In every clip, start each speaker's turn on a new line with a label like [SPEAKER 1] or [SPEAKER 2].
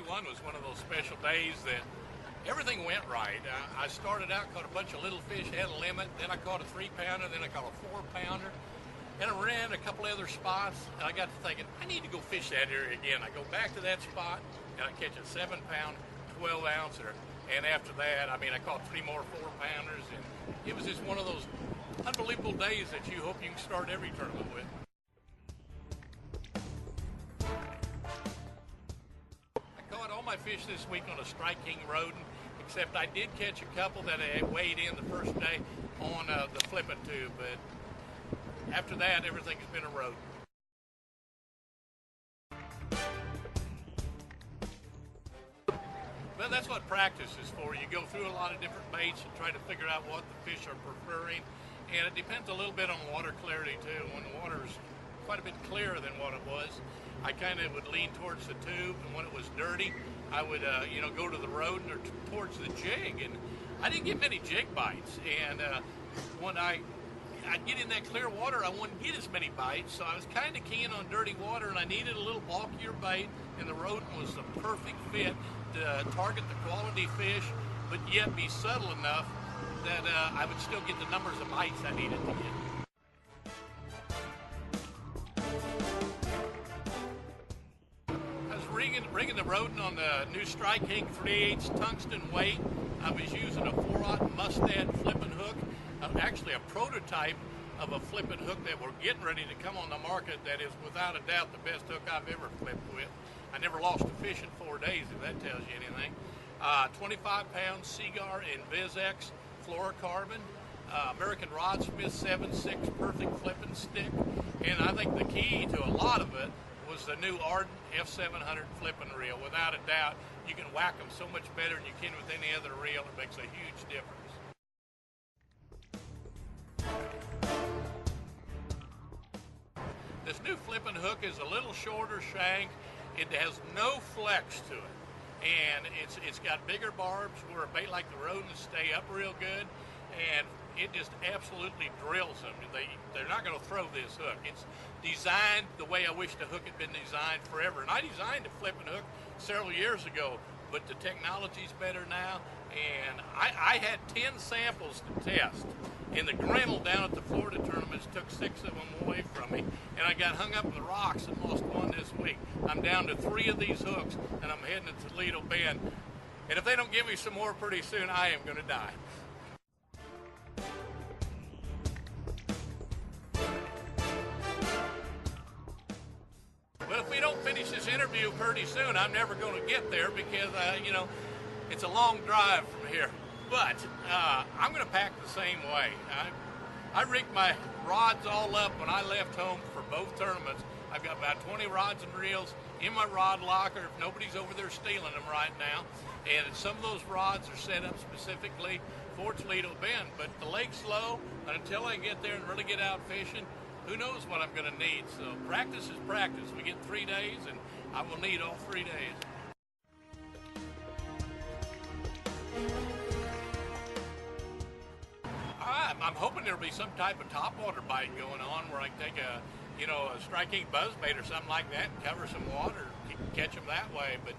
[SPEAKER 1] 31 was one of those special days that everything went right. I started out, caught a bunch of little fish, had a limit, then I caught a 3-pounder, then I caught a 4-pounder, and I ran a couple other spots, and I got to thinking, I need to go fish that area again. I go back to that spot, and I catch a 7-pound, 12-ouncer, and after that, I caught 3 more 4-pounders, and it was just one of those unbelievable days that you hope you can start every tournament with. My fish this week on a Strike King rodent, except I did catch a couple that I weighed in the first day on the flipping tube, but after that everything has been a rodent. Well, that's what practice is for. You go through a lot of different baits and try to figure out what the fish are preferring, and it depends a little bit on water clarity too. When the water is quite a bit clearer than what it was, I kind of would lean towards the tube, and when it was dirty, I would go to the rodent or towards the jig, and I didn't get many jig bites. And when I'd get in that clear water, I wouldn't get as many bites, so I was kind of keen on dirty water, and I needed a little bulkier bait, and the rodent was the perfect fit to target the quality fish, but yet be subtle enough that I would still get the numbers of bites I needed to get. Rigging the rodent on the new Strike King 3/8 tungsten weight. I was using a 4/0 Mustad flipping hook, actually a prototype of a flipping hook that we're getting ready to come on the market that is without a doubt the best hook I've ever flipped with. I never lost a fish in 4 days, if that tells you anything. 25-pound Seagar InvizX fluorocarbon, American Rodsmith 7.6 perfect flipping stick, and I think the key to a lot of it was the new Ardent F700 flipping reel. Without a doubt, you can whack them so much better than you can with any other reel. It makes a huge difference. This new flipping hook is a little shorter shank. It has no flex to it, and it's got bigger barbs where a bait like the rodents stay up real good, and it just absolutely drills them. They're not going to throw this hook. It's designed the way I wish the hook had been designed forever. And I designed a flipping hook several years ago, but the technology's better now. And I had 10 samples to test. And the Grinnell down at the Florida tournaments took 6 of them away from me. And I got hung up in the rocks and lost 1 this week. I'm down to 3 of these hooks, and I'm heading to Toledo Bend. And if they don't give me some more pretty soon, I am going to die. But if we don't finish this interview pretty soon, I'm never going to get there because, it's a long drive from here. But I'm going to pack the same way. I rigged my rods all up when I left home for both tournaments. I've got about 20 rods and reels in my rod locker if nobody's over there stealing them right now. And some of those rods are set up specifically for Toledo Bend. But the lake's low, and until I get there and really get out fishing, who knows what I'm going to need. So practice is practice. We get 3 days, and I will need all 3 days. I'm hoping there'll be some type of topwater bite going on where I can take a Strike King buzzbait or something like that and cover some water, catch them that way. But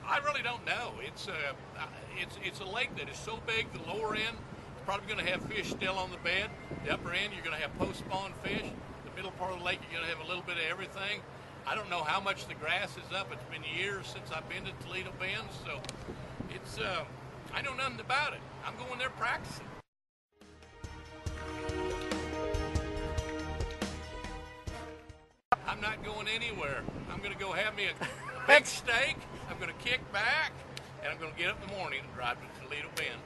[SPEAKER 1] I really don't know. It's a lake that is so big. The lower end is probably going to have fish still on the bed. The upper end, you're going to have post-spawn fish. The middle part of the lake, you're going to have a little bit of everything. I don't know how much the grass is up. It's been years since I've been to Toledo Bend, so it's I know nothing about it. I'm going there practicing. I'm not going anywhere. I'm going to go have me a big steak. I'm going to kick back, and I'm going to get up in the morning and drive to Toledo Bend.